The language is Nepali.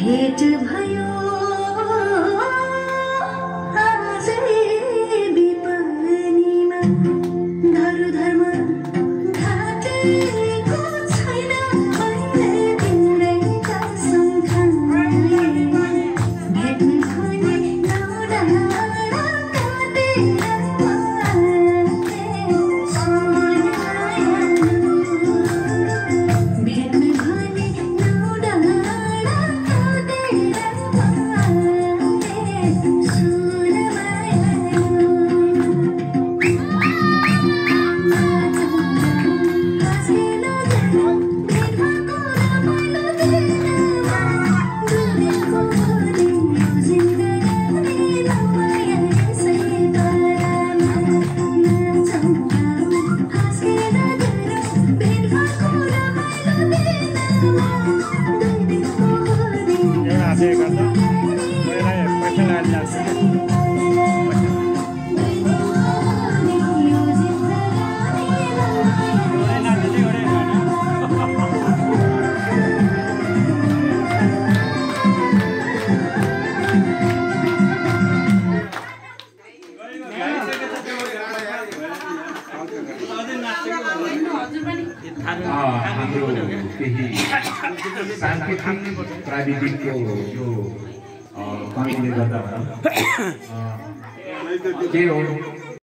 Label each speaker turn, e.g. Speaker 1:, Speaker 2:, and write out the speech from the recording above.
Speaker 1: भेट भयो आजै विपनीमा धर्म घाटेको छैन मैले तिम्रै कसम खाए भेट्न खोजे नौडाँडा काटेर सांस्कृतिक प्राविधिकको यो कमिटीले गर्दा के हो